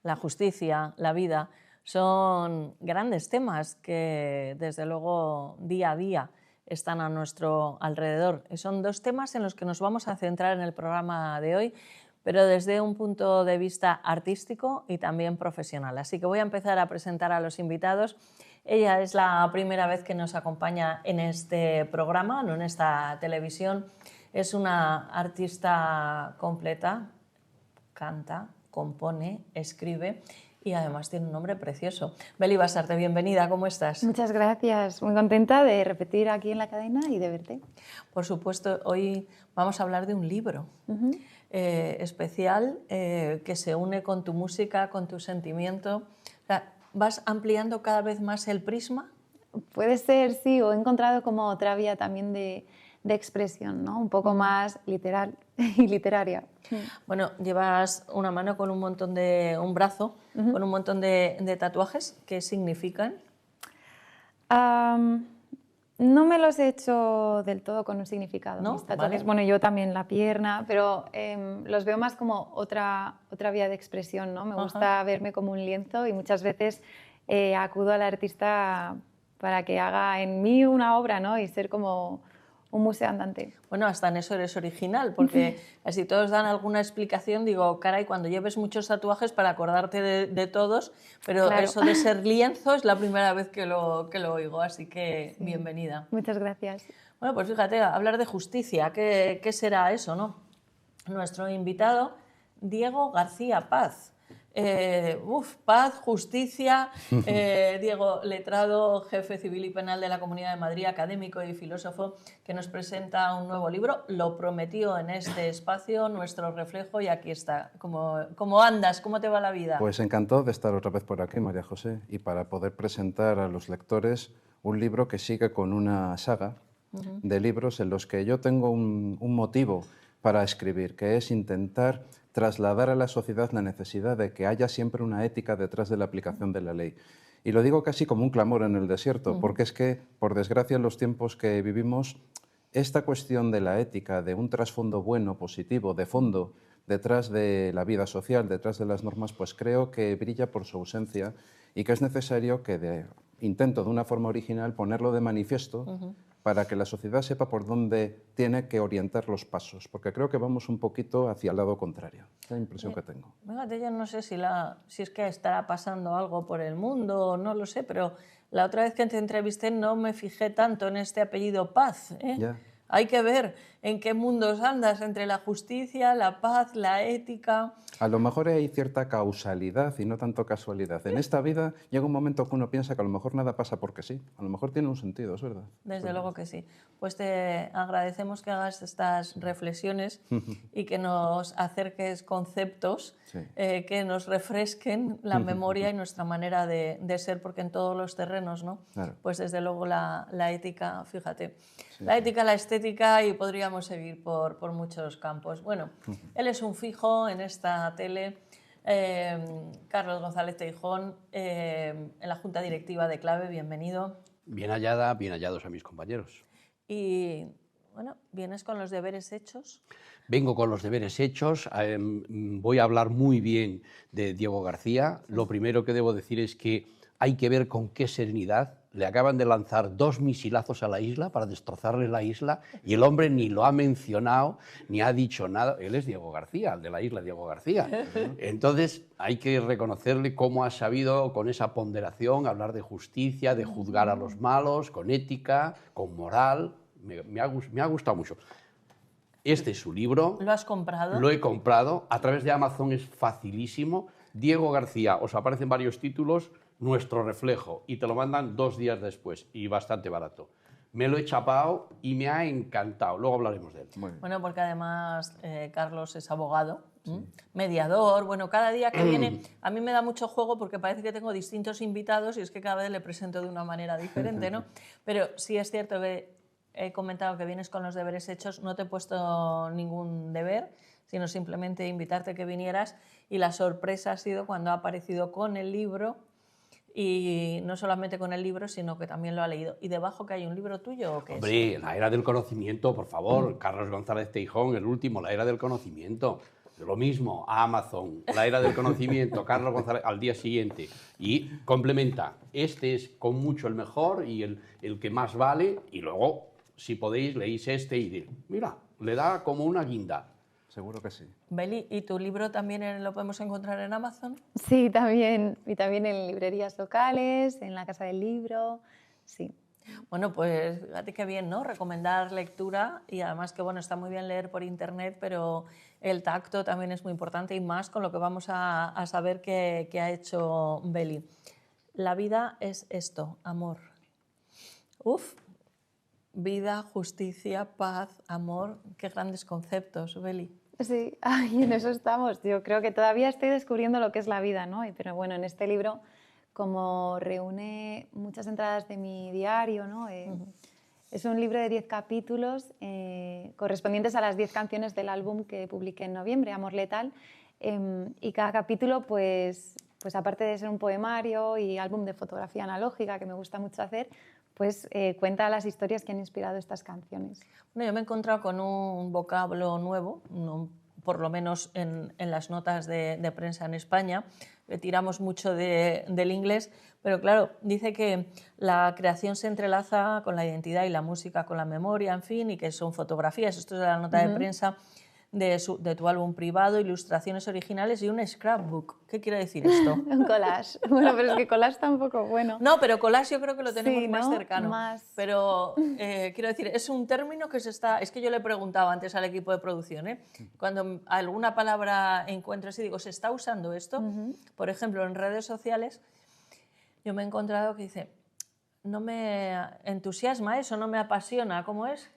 la justicia, la vida, son grandes temas que desde luego día a día están a nuestro alrededor. Y son dos temas en los que nos vamos a centrar en el programa de hoy, pero desde un punto de vista artístico y también profesional. Así que voy a empezar a presentar a los invitados. Ella es la primera vez que nos acompaña en este programa, no en esta televisión. Es una artista completa, canta, compone, escribe y además tiene un nombre precioso. Beli Basarte, bienvenida, ¿cómo estás? Muchas gracias, muy contenta de repetir aquí en la cadena y de verte. Por supuesto, hoy vamos a hablar de un libro especial que se une con tu música, con tu sentimiento. O sea, ¿vas ampliando cada vez más el prisma? Puede ser, sí, o he encontrado como otra vía también de expresión, ¿no? Un poco más literal y literaria. Bueno, llevas una mano con un brazo con un montón de tatuajes. ¿Qué significan? No me los he hecho del todo con un significado, ¿No? mis tatuajes. Vale. Bueno, yo también la pierna, pero los veo más como otra vía de expresión, ¿no? Me gusta verme como un lienzo y muchas veces acudo al artista para que haga en mí una obra, ¿no? Y ser como un museo andante. Bueno, hasta en eso eres original, porque si todos dan alguna explicación, digo, caray, cuando lleves muchos tatuajes para acordarte de todos, pero Claro. eso de ser lienzo es la primera vez que lo oigo, así que Sí. bienvenida. Muchas gracias. Bueno, pues fíjate, hablar de justicia, ¿qué será eso, no? Nuestro invitado, Diego García Paz. Paz, justicia, Diego, letrado, jefe civil y penal de la Comunidad de Madrid, académico y filósofo, que nos presenta un nuevo libro. Lo prometió en este espacio, Nuestro Reflejo, y aquí está. ¿Cómo andas? ¿Cómo te va la vida? Pues encantado de estar otra vez por aquí, María José, y para poder presentar a los lectores un libro que sigue con una saga de libros en los que yo tengo un motivo para escribir, que es intentar trasladar a la sociedad la necesidad de que haya siempre una ética detrás de la aplicación de la ley. Y lo digo casi como un clamor en el desierto, porque es que, por desgracia, en los tiempos que vivimos, esta cuestión de la ética, de un trasfondo bueno, positivo, de fondo, detrás de la vida social, detrás de las normas, pues creo que brilla por su ausencia y que es necesario que intento de una forma original ponerlo de manifiesto para que la sociedad sepa por dónde tiene que orientar los pasos, porque creo que vamos un poquito hacia el lado contrario. Es la impresión que tengo. Fíjate, yo no sé si es que estará pasando algo por el mundo, no lo sé, pero la otra vez que te entrevisté no me fijé tanto en este apellido Paz. Ya. Hay que ver en qué mundos andas entre la justicia, la paz, la ética. A lo mejor hay cierta causalidad y no tanto casualidad. En esta vida llega un momento que uno piensa que a lo mejor nada pasa porque sí. A lo mejor tiene un sentido, es verdad. Desde luego que sí. Pues te agradecemos que hagas estas reflexiones y que nos acerques conceptos que nos refresquen la memoria y nuestra manera de ser, porque en todos los terrenos, ¿no? Claro. Pues desde luego la ética, fíjate, la ética, la estética, y podríamos seguir por muchos campos. Bueno, él es un fijo en esta tele, Carlos González Teijón, en la Junta Directiva de Clave, bienvenido. Bien hallada, bien hallados a mis compañeros. Y bueno, ¿vienes con los deberes hechos? Vengo con los deberes hechos, voy a hablar muy bien de Diego García. Lo primero que debo decir es que hay que ver con qué serenidad le acaban de lanzar 2 misilazos a la isla para destrozarle la isla y el hombre ni lo ha mencionado ni ha dicho nada. Él es Diego García, el de la isla, Diego García. Entonces hay que reconocerle cómo ha sabido con esa ponderación hablar de justicia, de juzgar a los malos, con ética, con moral. Me ha gustado mucho. Este es su libro. ¿Lo has comprado? Lo he comprado. A través de Amazon es facilísimo. Diego García, os aparecen varios títulos, Nuestro Reflejo, y te lo mandan 2 días después, y bastante barato. Me lo he chapado y me ha encantado. Luego hablaremos de él. Bueno, porque además Carlos es abogado, mediador. Bueno, cada día que viene a mí me da mucho juego porque parece que tengo distintos invitados y es que cada vez le presento de una manera diferente, ¿no? Pero sí es cierto que he comentado que vienes con los deberes hechos, no te he puesto ningún deber, sino simplemente invitarte a que vinieras, y la sorpresa ha sido cuando ha aparecido con el libro. Y no solamente con el libro, sino que también lo ha leído. ¿Y debajo que hay un libro tuyo o qué es? Hombre, La Era del Conocimiento, por favor. Carlos González Teijón, el último, La Era del Conocimiento. Lo mismo, Amazon, la era del conocimiento, Carlos González, al día siguiente. Y complementa, este es con mucho el mejor y el que más vale, y luego, si podéis, leéis este y mira, le da como una guinda. Seguro que sí. Beli, ¿y tu libro también lo podemos encontrar en Amazon? Sí, también. Y también en librerías locales, en la Casa del Libro, sí. Bueno, pues fíjate qué bien, ¿no? Recomendar lectura y además que, bueno, está muy bien leer por internet, pero el tacto también es muy importante y más con lo que vamos a saber que ha hecho Beli. La vida es esto, amor. Uf, vida, justicia, paz, amor, qué grandes conceptos, Beli. Sí, y en eso estamos. Yo creo que todavía estoy descubriendo lo que es la vida, ¿no? Pero bueno, en este libro, como reúne muchas entradas de mi diario, ¿no? Es un libro de 10 capítulos correspondientes a las 10 canciones del álbum que publiqué en noviembre, Amor Letal, y cada capítulo, pues aparte de ser un poemario y álbum de fotografía analógica que me gusta mucho hacer, pues cuenta las historias que han inspirado estas canciones. Bueno, yo me he encontrado con un vocablo nuevo, por lo menos en las notas de prensa en España. Tiramos mucho del inglés, pero claro, dice que la creación se entrelaza con la identidad y la música con la memoria, en fin, y que son fotografías. Esto es de la nota de prensa de tu álbum privado, ilustraciones originales y un scrapbook. ¿Qué quiere decir esto? Un collage. Bueno, pero es que collage tampoco bueno. No, pero collage yo creo que lo tenemos Sí, más ¿no? cercano. Más... Pero quiero decir, es un término que se está... Es que yo le preguntaba antes al equipo de producción, ¿eh? Cuando alguna palabra encuentro así, digo, ¿se está usando esto? Por ejemplo, en redes sociales, yo me he encontrado que dice, no me entusiasma eso, no me apasiona, ¿cómo es?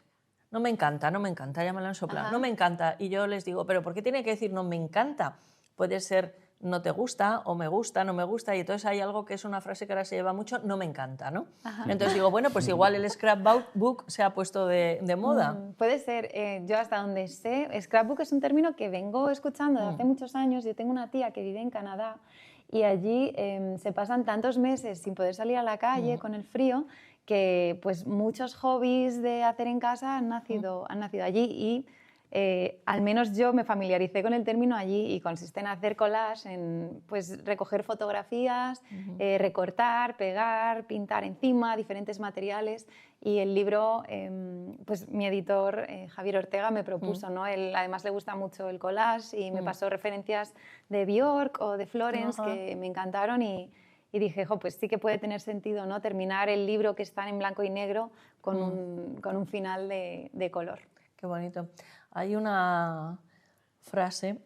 No me encanta, ya me lo han soplado. No me encanta. Y yo les digo, ¿pero por qué tiene que decir no me encanta? Puede ser no te gusta o me gusta, no me gusta. Y entonces hay algo que es una frase que ahora se lleva mucho, no me encanta, ¿no? Entonces digo, bueno, pues igual el scrapbook se ha puesto de moda. Puede ser. Yo hasta donde sé, scrapbook es un término que vengo escuchando desde hace muchos años. Yo tengo una tía que vive en Canadá y allí se pasan tantos meses sin poder salir a la calle con el frío que pues muchos hobbies de hacer en casa han nacido allí y al menos yo me familiaricé con el término allí y consiste en hacer collage, en pues, recoger fotografías, recortar, pegar, pintar encima diferentes materiales y el libro, pues mi editor Javier Ortega me propuso, ¿no? Él además le gusta mucho el collage y me pasó referencias de Björk o de Florence que me encantaron y dije, pues sí que puede tener sentido, ¿no? Terminar el libro que está en blanco y negro con un final de color. Qué bonito. Hay una frase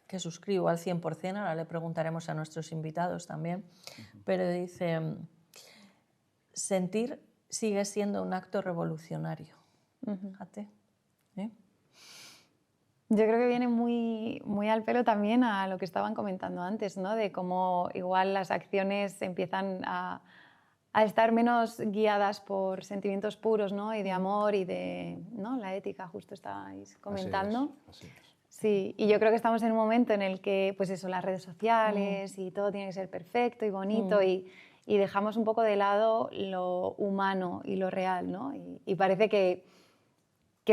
que suscribo al 100%, ahora le preguntaremos a nuestros invitados también, pero dice, sentir sigue siendo un acto revolucionario. Fíjate. Yo creo que viene muy, muy al pelo también a lo que estaban comentando antes, ¿no? De cómo igual las acciones empiezan a estar menos guiadas por sentimientos puros, ¿no? Y de amor y de, ¿no? La ética, justo estáis comentando. Así es. Sí, y yo creo que estamos en un momento en el que, pues eso, las redes sociales y todo tiene que ser perfecto y bonito y dejamos un poco de lado lo humano y lo real, ¿no? Y parece que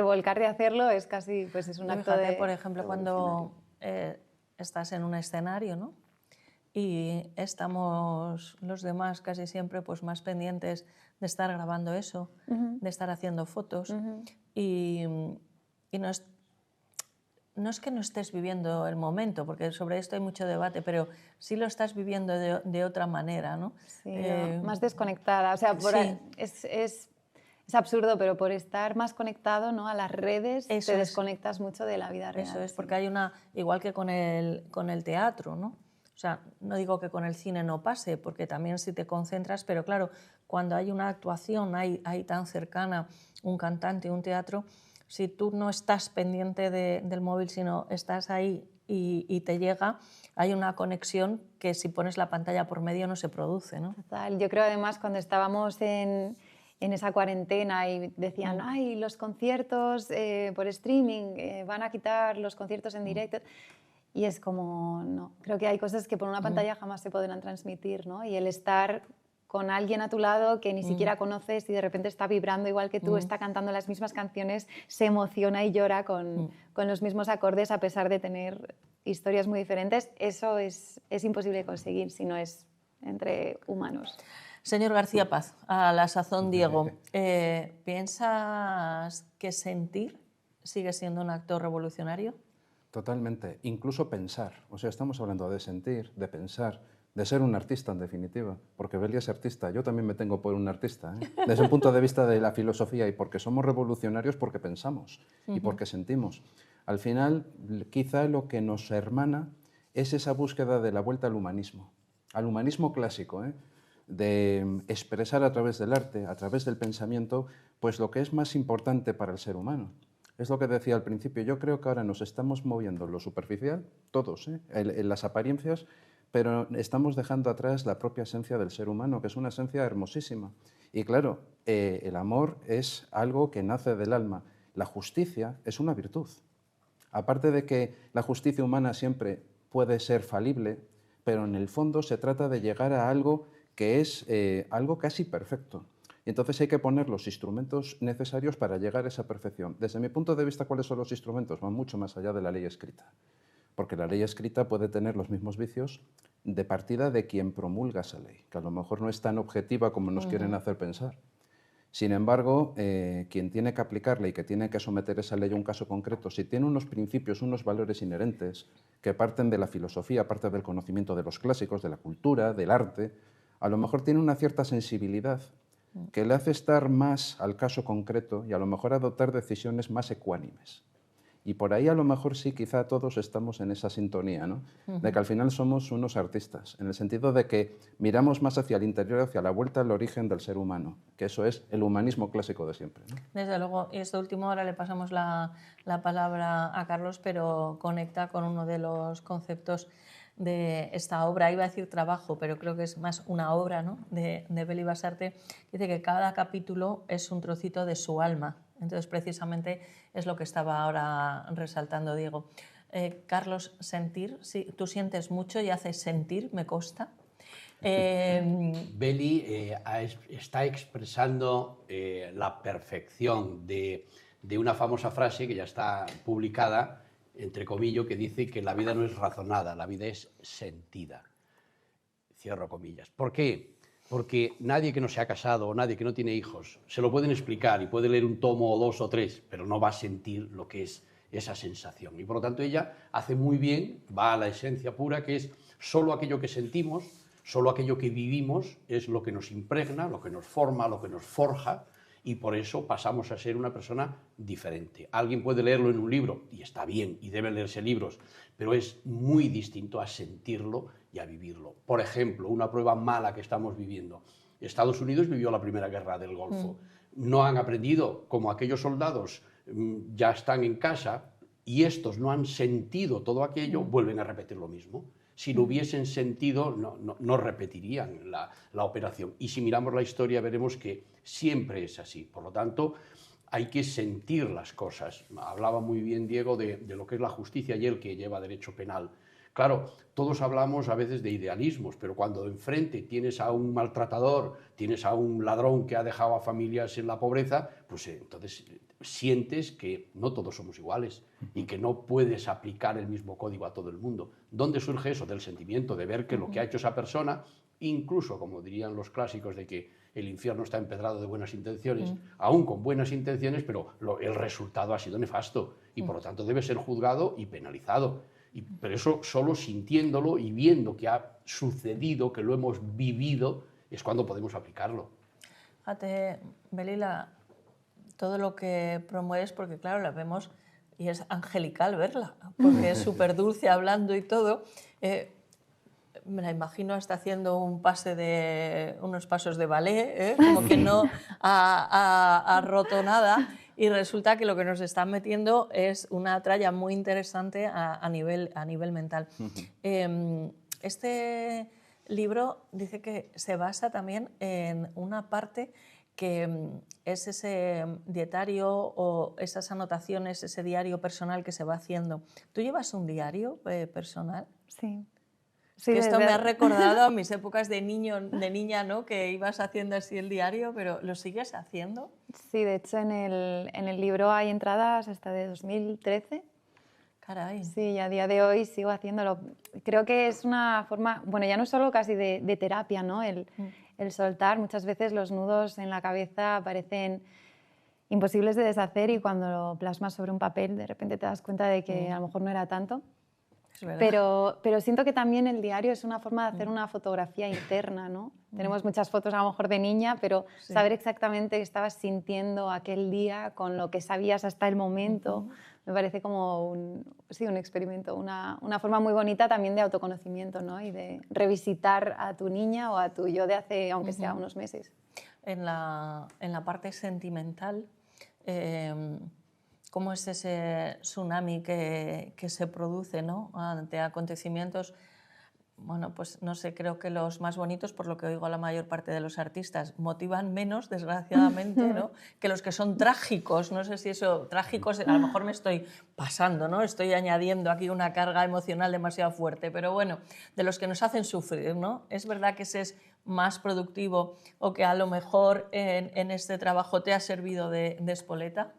volcar de hacerlo es casi, pues es un acto de... Por ejemplo, cuando estás en un escenario, ¿no? Y estamos los demás casi siempre pues, más pendientes de estar grabando eso, de estar haciendo fotos. Y no es que no estés viviendo el momento, porque sobre esto hay mucho debate, pero sí lo estás viviendo de otra manera, ¿no? Sí, más desconectada. O sea, es absurdo, pero por estar más conectado, ¿no? A las redes te desconectas mucho de la vida real. Eso es, porque hay una... Igual que con el teatro, ¿no? O sea, no digo que con el cine no pase, porque también si te concentras, pero claro, cuando hay una actuación ahí tan cercana, un cantante, un teatro, si tú no estás pendiente del móvil, sino estás ahí y te llega, hay una conexión que si pones la pantalla por medio no se produce, ¿no? Total. Yo creo además cuando estábamos en esa cuarentena y decían, ay, los conciertos por streaming, van a quitar los conciertos en directo. Y es como, no, creo que hay cosas que por una pantalla jamás se podrán transmitir, ¿no? Y el estar con alguien a tu lado que ni siquiera conoces y de repente está vibrando igual que tú, está cantando las mismas canciones, se emociona y llora con los mismos acordes a pesar de tener historias muy diferentes. Eso es imposible de conseguir si no es entre humanos. Señor García Paz, a la sazón Diego, ¿piensas que sentir sigue siendo un acto revolucionario? Totalmente, incluso pensar. O sea, estamos hablando de sentir, de pensar, de ser un artista en definitiva, porque Beli es artista, yo también me tengo por un artista, desde el punto de vista de la filosofía, y porque somos revolucionarios porque pensamos y porque sentimos. Al final, quizá lo que nos hermana es esa búsqueda de la vuelta al humanismo clásico, de expresar a través del arte, a través del pensamiento, pues lo que es más importante para el ser humano. Es lo que decía al principio, yo creo que ahora nos estamos moviendo en lo superficial, todos, en las apariencias, pero estamos dejando atrás la propia esencia del ser humano, que es una esencia hermosísima. Y claro, el amor es algo que nace del alma. La justicia es una virtud. Aparte de que la justicia humana siempre puede ser falible, pero en el fondo se trata de llegar a algo que es algo casi perfecto. Y entonces hay que poner los instrumentos necesarios para llegar a esa perfección. Desde mi punto de vista, ¿cuáles son los instrumentos? Van mucho más allá de la ley escrita. Porque la ley escrita puede tener los mismos vicios de partida de quien promulga esa ley, que a lo mejor no es tan objetiva como nos quieren hacer pensar. Sin embargo, quien tiene que aplicarla y que tiene que someter esa ley a un caso concreto, si tiene unos principios, unos valores inherentes que parten de la filosofía, parten del conocimiento de los clásicos, de la cultura, del arte, a lo mejor tiene una cierta sensibilidad que le hace estar más al caso concreto y a lo mejor adoptar decisiones más ecuánimes. Y por ahí a lo mejor sí, quizá todos estamos en esa sintonía, ¿no? De que al final somos unos artistas, en el sentido de que miramos más hacia el interior, hacia la vuelta al origen del ser humano, que eso es el humanismo clásico de siempre, ¿no? Desde luego, y esto último ahora le pasamos la palabra a Carlos, pero conecta con uno de los conceptos de esta obra. Iba a decir trabajo, pero creo que es más una obra, ¿no?, de Beli Basarte. Dice que cada capítulo es un trocito de su alma. Entonces, precisamente es lo que estaba ahora resaltando Diego. Carlos, sentir, sí, tú sientes mucho y haces sentir, me consta. Beli está expresando la perfección de una famosa frase que ya está publicada, entre comillas, que dice que la vida no es razonada, la vida es sentida. Cierro comillas. ¿Por qué? Porque nadie que no se ha casado o nadie que no tiene hijos se lo pueden explicar y puede leer un tomo o dos o tres, pero no va a sentir lo que es esa sensación. Y por lo tanto ella hace muy bien, va a la esencia pura, que es solo aquello que sentimos, solo aquello que vivimos es lo que nos impregna, lo que nos forma, lo que nos forja, y por eso pasamos a ser una persona diferente. Alguien puede leerlo en un libro, y está bien, y debe leerse libros, pero es muy distinto a sentirlo y a vivirlo. Por ejemplo, una prueba mala que estamos viviendo. Estados Unidos vivió la Primera Guerra del Golfo. No han aprendido, como aquellos soldados ya están en casa, y estos no han sentido todo aquello, vuelven a repetir lo mismo. Si lo hubiesen sentido, no repetirían la operación. Y si miramos la historia, veremos que siempre es así. Por lo tanto, hay que sentir las cosas. Hablaba muy bien Diego de lo que es la justicia y él que lleva derecho penal. Claro, todos hablamos a veces de idealismos, pero cuando enfrente tienes a un maltratador, tienes a un ladrón que ha dejado a familias en la pobreza, pues entonces sientes que no todos somos iguales y que no puedes aplicar el mismo código a todo el mundo. ¿Dónde surge eso? Del sentimiento de ver que lo que ha hecho esa persona, incluso, como dirían los clásicos, de que el infierno está empedrado de buenas intenciones, aún con buenas intenciones, pero el resultado ha sido nefasto y por lo tanto debe ser juzgado y penalizado. Pero eso solo sintiéndolo y viendo que ha sucedido, que lo hemos vivido, es cuando podemos aplicarlo. Fíjate, Beli, todo lo que promueves, porque claro, la vemos y es angelical verla, porque es súper dulce hablando y todo. Me la imagino hasta haciendo unos pasos de ballet, como que no ha roto nada, y resulta que lo que nos están metiendo es una tralla muy interesante a nivel mental. Este libro dice que se basa también en una parte que es ese dietario o esas anotaciones, ese diario personal que se va haciendo. ¿Tú llevas un diario personal? Sí. Sí, que esto me desde- ha recordado a mis épocas de niña, ¿no? Que ibas haciendo así el diario, pero ¿lo sigues haciendo? Sí, de hecho en el libro hay entradas hasta de 2013. Caray. Sí, y a día de hoy sigo haciéndolo. Creo que es una forma, bueno, ya no solo casi de terapia, ¿no? El soltar. Muchas veces los nudos en la cabeza parecen imposibles de deshacer y cuando lo plasmas sobre un papel de repente te das cuenta de que a lo mejor no era tanto. Es verdad. Pero siento que también el diario es una forma de hacer una fotografía interna, ¿no? Tenemos muchas fotos a lo mejor de niña, pero saber exactamente qué estabas sintiendo aquel día con lo que sabías hasta el momento, me parece como un experimento, una forma muy bonita también de autoconocimiento, ¿no? Y de revisitar a tu niña o a tu yo de hace, aunque sea unos meses. En la parte sentimental, ¿cómo es ese tsunami que se produce, ¿no? Ante acontecimientos? Bueno, pues no sé, creo que los más bonitos, por lo que oigo a la mayor parte de los artistas, motivan menos, desgraciadamente, ¿no? Que los que son trágicos. No sé si eso, trágicos, a lo mejor me estoy pasando, ¿no? Estoy añadiendo aquí una carga emocional demasiado fuerte, pero bueno, de los que nos hacen sufrir, ¿no? Es verdad que ese es más productivo o que a lo mejor en este trabajo te ha servido de espoleta.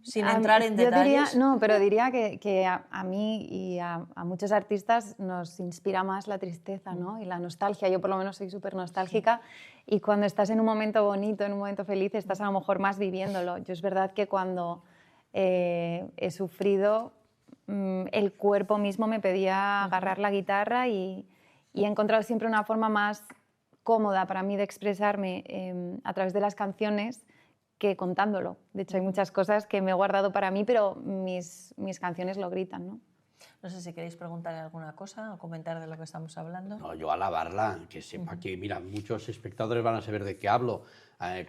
Sin entrar en detalles. Diría que a mí y a muchos artistas nos inspira más la tristeza, ¿no? Y la nostalgia. Yo por lo menos soy súper nostálgica y cuando estás en un momento bonito, en un momento feliz, estás a lo mejor más viviéndolo. Yo es verdad que cuando he sufrido, el cuerpo mismo me pedía agarrar la guitarra y he encontrado siempre una forma más cómoda para mí de expresarme a través de las canciones que contándolo. De hecho, hay muchas cosas que me he guardado para mí, pero mis canciones lo gritan, ¿no? No sé si queréis preguntarle alguna cosa o comentar de lo que estamos hablando. No, yo alabarla, que sepa que, mira, muchos espectadores van a saber de qué hablo.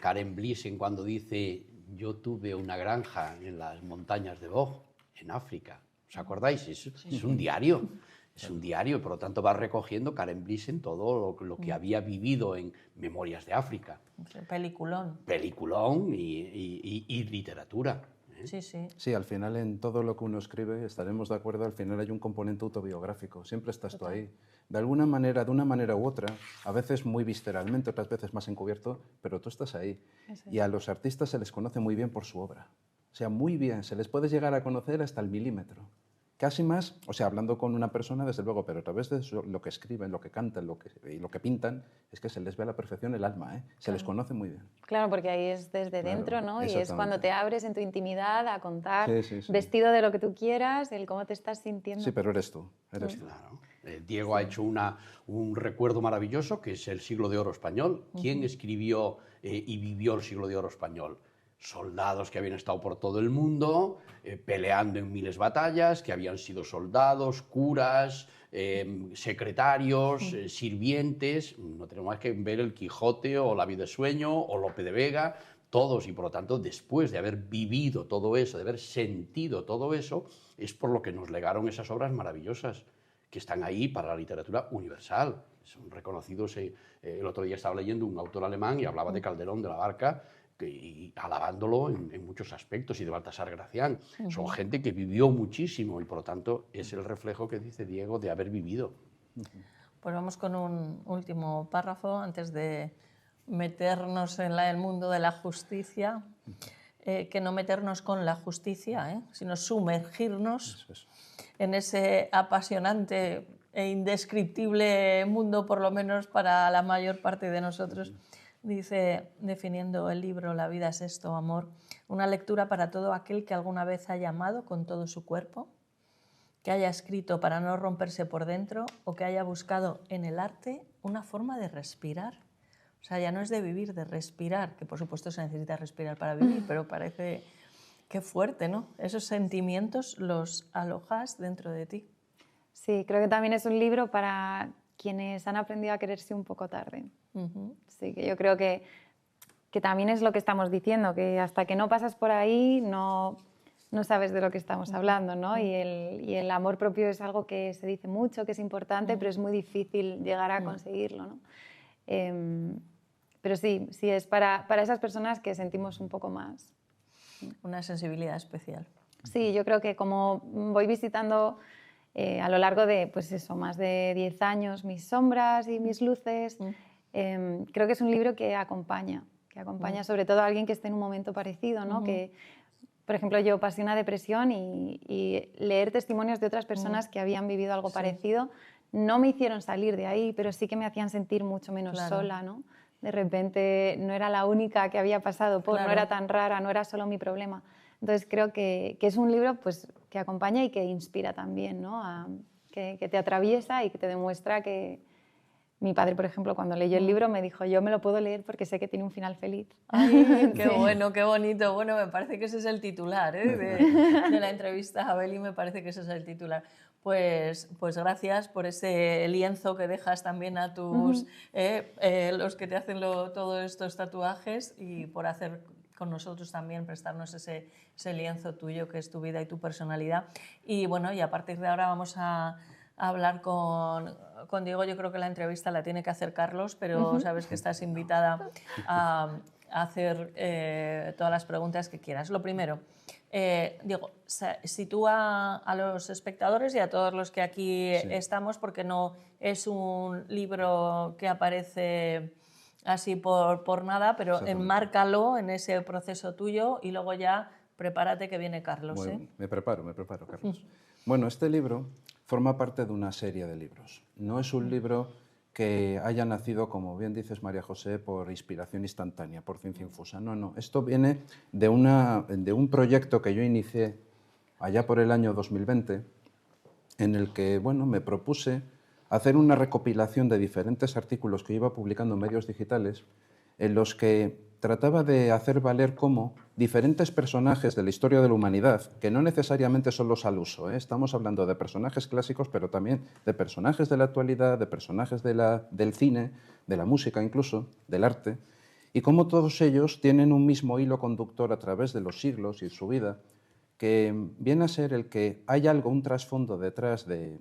Karen Blixen cuando dice, yo tuve una granja en las montañas de Boj, en África. ¿Os acordáis? Es un diario. Es un diario y por lo tanto va recogiendo Karen Blixen todo lo que había vivido en Memorias de África. Peliculón. Peliculón y literatura. Sí, sí. Sí, al final en todo lo que uno escribe, estaremos de acuerdo, al final hay un componente autobiográfico, siempre estás tú ahí. De alguna manera, de una manera u otra, a veces muy visceralmente, otras veces más encubierto, pero tú estás ahí. Y a los artistas se les conoce muy bien por su obra. O sea, muy bien, se les puede llegar a conocer hasta el milímetro. Casi más, o sea, hablando con una persona, desde luego, pero a través de lo que escriben, lo que cantan y lo que pintan, es que se les ve a la perfección el alma, ¿eh? Se les conoce muy bien. Claro, porque ahí es desde dentro, ¿no? Y es cuando te abres en tu intimidad a contar, vestido de lo que tú quieras, el cómo te estás sintiendo. Sí, pero eres tú. Eres tú. Claro. Diego ha hecho un recuerdo maravilloso, que es el Siglo de Oro Español. ¿Quién escribió y vivió el Siglo de Oro Español? Soldados que habían estado por todo el mundo, peleando en miles de batallas, que habían sido soldados, curas, secretarios, sirvientes. No tenemos más que ver el Quijote o La vida de sueño o Lope de Vega, todos, y por lo tanto, después de haber vivido todo eso, de haber sentido todo eso, es por lo que nos legaron esas obras maravillosas que están ahí para la literatura universal. Son reconocidos. El otro día estaba leyendo un autor alemán y hablaba de Calderón de la Barca, y alabándolo en muchos aspectos, y de Baltasar Gracián. Son gente que vivió muchísimo y por lo tanto es el reflejo que dice Diego de haber vivido. Pues vamos con un último párrafo antes de meternos en el mundo de la justicia, que no meternos con la justicia, sino sumergirnos en ese apasionante e indescriptible mundo, por lo menos para la mayor parte de nosotros. Dice, definiendo el libro La vida es esto, amor, una lectura para todo aquel que alguna vez haya amado con todo su cuerpo, que haya escrito para no romperse por dentro o que haya buscado en el arte una forma de respirar. O sea, ya no es de vivir, de respirar, que por supuesto se necesita respirar para vivir, pero parece que fuerte, ¿no? Esos sentimientos los alojas dentro de ti. Sí, creo que también es un libro para quienes han aprendido a quererse un poco tarde. Sí, que yo creo que también es lo que estamos diciendo, que hasta que no pasas por ahí no sabes de lo que estamos hablando, ¿no? Y el amor propio es algo que se dice mucho, que es importante, pero es muy difícil llegar a conseguirlo, ¿no? Pero sí, es para esas personas que sentimos un poco más. Una sensibilidad especial. Sí, yo creo que como voy visitando a lo largo de, pues eso, más de 10 años, mis sombras y mis luces. Creo que es un libro que acompaña sobre todo a alguien que esté en un momento parecido, ¿no? Que, por ejemplo, yo pasé una depresión y leer testimonios de otras personas que habían vivido algo parecido no me hicieron salir de ahí, pero sí que me hacían sentir mucho menos sola, ¿no? De repente no era la única que había pasado por, no era tan rara, no era solo mi problema. Entonces creo que es un libro pues, que acompaña y que inspira también, ¿no? Que te atraviesa y que te demuestra que... Mi padre, por ejemplo, cuando leyó el libro me dijo, yo me lo puedo leer porque sé que tiene un final feliz. ¡Ay, qué bueno, qué bonito! Bueno, me parece que ese es el titular de la entrevista a Beli, me parece que ese es el titular. Pues gracias por ese lienzo que dejas también a tus los que te hacen todos estos tatuajes y por hacer con nosotros también, prestarnos ese lienzo tuyo que es tu vida y tu personalidad. Y bueno, y a partir de ahora vamos a hablar con Diego. Yo creo que la entrevista la tiene que hacer Carlos, pero sabes que estás invitada a hacer todas las preguntas que quieras. Lo primero, Diego, sitúa a los espectadores y a todos los que aquí estamos, porque no es un libro que aparece así por nada, pero enmárcalo en ese proceso tuyo y luego ya prepárate que viene Carlos. Bueno, me preparo, Carlos. Bueno, este libro forma parte de una serie de libros. No es un libro que haya nacido, como bien dices, María José, por inspiración instantánea, por ciencia infusa. No, no. Esto viene de un proyecto que yo inicié allá por el año 2020, en el que bueno, me propuse hacer una recopilación de diferentes artículos que iba publicando en medios digitales, en los que trataba de hacer valer cómo diferentes personajes de la historia de la humanidad, que no necesariamente son los al uso, estamos hablando de personajes clásicos, pero también de personajes de la actualidad, de personajes del cine, de la música incluso, del arte, y cómo todos ellos tienen un mismo hilo conductor a través de los siglos y su vida, que viene a ser el que hay algo, un trasfondo detrás de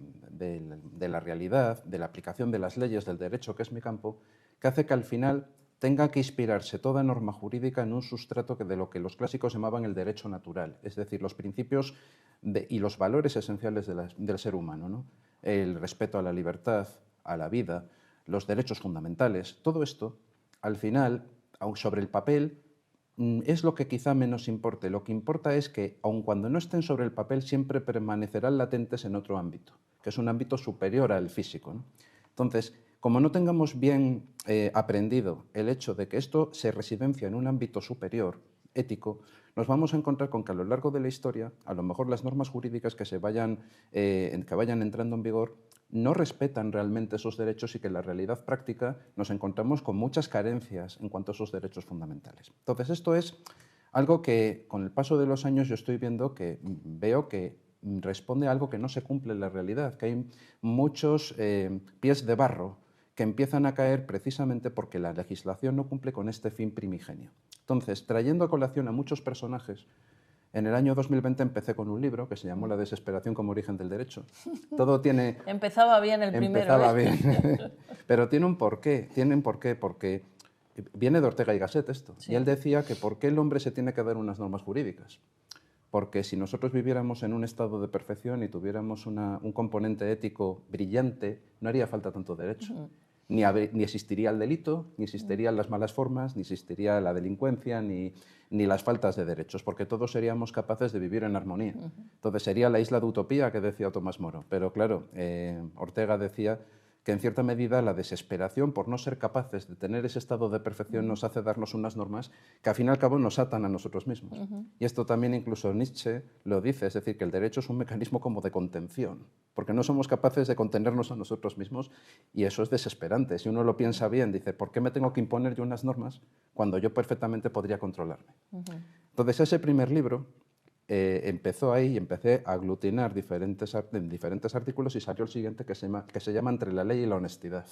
la realidad, de la aplicación de las leyes del derecho, que es mi campo, que hace que al final tenga que inspirarse toda norma jurídica en un sustrato de lo que los clásicos llamaban el derecho natural, es decir, los principios y los valores esenciales del ser humano, ¿no? El respeto a la libertad, a la vida, los derechos fundamentales. Todo esto, al final, aun sobre el papel, es lo que quizá menos importe. Lo que importa es que, aun cuando no estén sobre el papel, siempre permanecerán latentes en otro ámbito, que es un ámbito superior al físico, ¿no? Entonces, como no tengamos bien aprendido el hecho de que esto se residencia en un ámbito superior, ético, nos vamos a encontrar con que a lo largo de la historia, a lo mejor las normas jurídicas que vayan entrando en vigor no respetan realmente esos derechos y que en la realidad práctica nos encontramos con muchas carencias en cuanto a esos derechos fundamentales. Entonces, esto es algo que con el paso de los años yo estoy viendo que veo que responde a algo que no se cumple en la realidad, que hay muchos pies de barro que empiezan a caer precisamente porque la legislación no cumple con este fin primigenio. Entonces, trayendo a colación a muchos personajes, en el año 2020 empecé con un libro que se llamó La desesperación como origen del derecho. Todo tiene... Empezaba bien el primero. Empezaba bien, pero tiene un porqué, porque viene de Ortega y Gasset esto. Sí. Y él decía que por qué el hombre se tiene que dar unas normas jurídicas. Porque si nosotros viviéramos en un estado de perfección y tuviéramos un componente ético brillante, no haría falta tanto derecho. Ni existiría el delito, ni existirían las malas formas, ni existiría la delincuencia, ni las faltas de derechos, porque todos seríamos capaces de vivir en armonía. Entonces sería la isla de utopía que decía Tomás Moro. Pero claro, Ortega decía que en cierta medida la desesperación por no ser capaces de tener ese estado de perfección nos hace darnos unas normas que al fin y al cabo nos atan a nosotros mismos. Y esto también incluso Nietzsche lo dice, es decir, que el derecho es un mecanismo como de contención, porque no somos capaces de contenernos a nosotros mismos y eso es desesperante. Si uno lo piensa bien, dice, ¿por qué me tengo que imponer yo unas normas cuando yo perfectamente podría controlarme? Entonces ese primer libro empezó ahí y empecé a aglutinar diferentes artículos y salió el siguiente que se llama Entre la ley y la honestidad.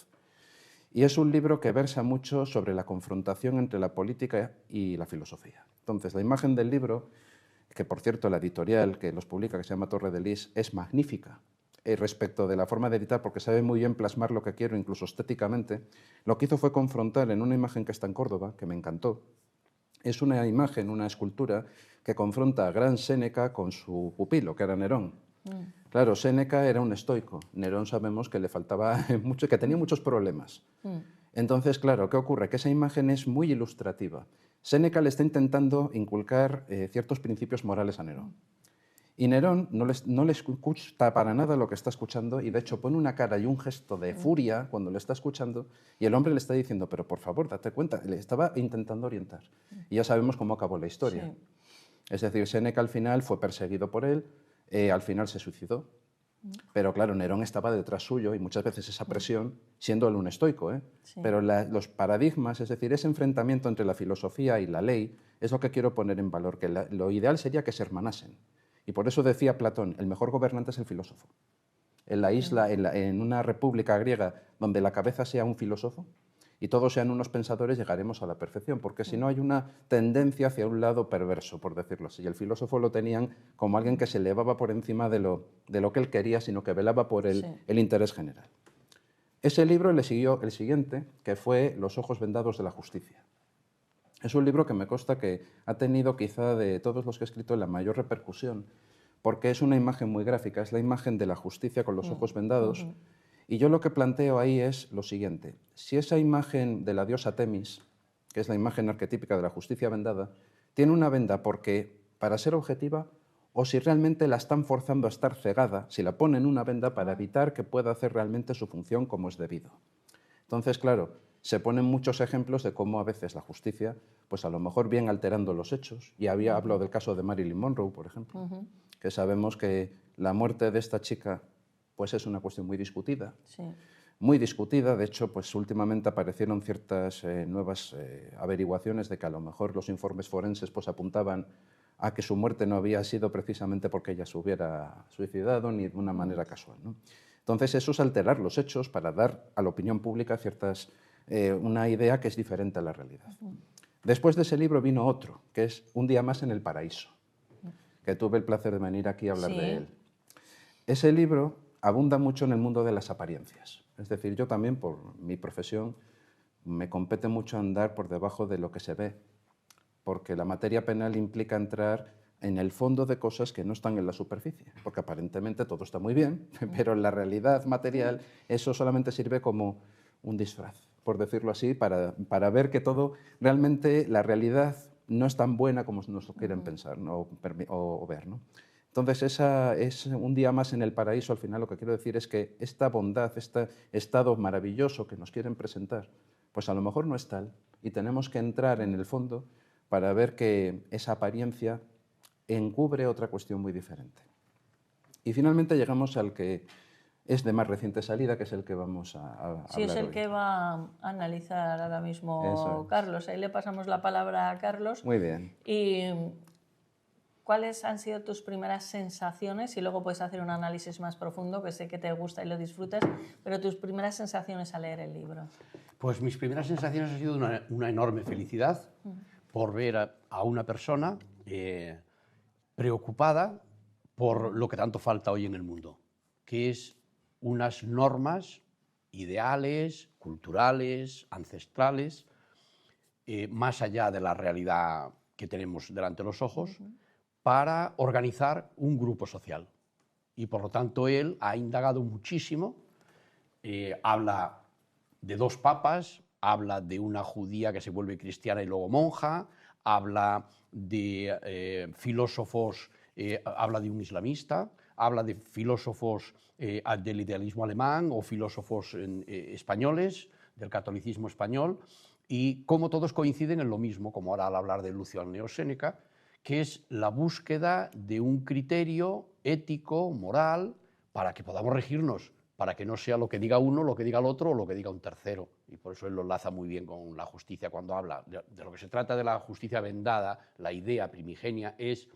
Y es un libro que versa mucho sobre la confrontación entre la política y la filosofía. Entonces, la imagen del libro, que por cierto la editorial que los publica, que se llama Torre de Lis, es magnífica respecto de la forma de editar, porque sabe muy bien plasmar lo que quiero, incluso estéticamente. Lo que hizo fue confrontar en una imagen que está en Córdoba, que me encantó. Es una imagen, una escultura, que confronta a Gran Séneca con su pupilo, que era Nerón. Claro, Séneca era un estoico. Nerón sabemos que le faltaba mucho, que tenía muchos problemas. Entonces, claro, ¿qué ocurre? Que esa imagen es muy ilustrativa. Séneca le está intentando inculcar ciertos principios morales a Nerón. Y Nerón no le escucha para nada lo que está escuchando y de hecho pone una cara y un gesto de furia cuando le está escuchando y el hombre le está diciendo, pero por favor, date cuenta, le estaba intentando orientar. Y ya sabemos cómo acabó la historia. Sí. Es decir, Séneca al final fue perseguido por él, al final se suicidó. Pero claro, Nerón estaba detrás suyo y muchas veces esa presión, siendo él un estoico, Sí. pero los paradigmas, es decir, ese enfrentamiento entre la filosofía y la ley, es lo que quiero poner en valor, que lo ideal sería que se hermanasen. Y por eso decía Platón, el mejor gobernante es el filósofo. En la isla, en una república griega donde la cabeza sea un filósofo y todos sean unos pensadores, llegaremos a la perfección, porque si no hay una tendencia hacia un lado perverso, por decirlo así. Y el filósofo lo tenían como alguien que se elevaba por encima de lo que él quería, sino que velaba por el interés general. Ese libro le siguió el siguiente, que fue Los ojos vendados de la justicia. Es un libro que me consta que ha tenido quizá de todos los que he escrito la mayor repercusión, porque es una imagen muy gráfica, es la imagen de la justicia con los ojos vendados. Y yo lo que planteo ahí es lo siguiente: si esa imagen de la diosa Temis, que es la imagen arquetípica de la justicia vendada, tiene una venda porque, para ser objetiva, o si realmente la están forzando a estar cegada, si la ponen una venda para evitar que pueda hacer realmente su función como es debido. Entonces, claro, se ponen muchos ejemplos de cómo a veces la justicia, pues a lo mejor bien alterando los hechos, y hablo del caso de Marilyn Monroe, por ejemplo, que sabemos que la muerte de esta chica pues es una cuestión muy discutida. Sí. Muy discutida, de hecho, pues últimamente aparecieron ciertas nuevas averiguaciones de que a lo mejor los informes forenses pues apuntaban a que su muerte no había sido precisamente porque ella se hubiera suicidado ni de una manera casual, ¿no? Entonces eso es alterar los hechos para dar a la opinión pública una idea que es diferente a la realidad. Después de ese libro vino otro, que es Un día más en el paraíso, que tuve el placer de venir aquí a hablar de él. Ese libro abunda mucho en el mundo de las apariencias. Es decir, yo también, por mi profesión, me compete mucho andar por debajo de lo que se ve, porque la materia penal implica entrar en el fondo de cosas que no están en la superficie, porque aparentemente todo está muy bien, pero en la realidad material eso solamente sirve como un disfraz, por decirlo así, para ver que todo, realmente la realidad no es tan buena como nos lo quieren pensar, ¿no? o ver, ¿no? Entonces, esa es Un día más en el paraíso. Al final lo que quiero decir es que esta bondad, este estado maravilloso que nos quieren presentar, pues a lo mejor no es tal, y tenemos que entrar en el fondo para ver que esa apariencia encubre otra cuestión muy diferente. Y finalmente llegamos al que es de más reciente salida, que es el que vamos a hablar Sí, es el hoy. que va a analizar ahora mismo Eso es. Carlos. Ahí le pasamos la palabra a Carlos. Muy bien. Y ¿cuáles han sido tus primeras sensaciones? Y luego puedes hacer un análisis más profundo, que sé que te gusta y lo disfrutas, pero tus primeras sensaciones al leer el libro. Pues mis primeras sensaciones han sido una enorme felicidad por ver a una persona preocupada por lo que tanto falta hoy en el mundo, que es unas normas ideales, culturales, ancestrales, más allá de la realidad que tenemos delante de los ojos, para organizar un grupo social. Y por lo tanto él ha indagado muchísimo, habla de dos papas, habla de una judía que se vuelve cristiana y luego monja, habla de filósofos, habla de un islamista, habla de filósofos del idealismo alemán o filósofos españoles, del catolicismo español, y cómo todos coinciden en lo mismo, como ahora al hablar de Luciano Séneca, que es la búsqueda de un criterio ético, moral, para que podamos regirnos, para que no sea lo que diga uno, lo que diga el otro o lo que diga un tercero. Y por eso él lo enlaza muy bien con la justicia cuando habla. De lo que se trata de la justicia vendada, la idea primigenia es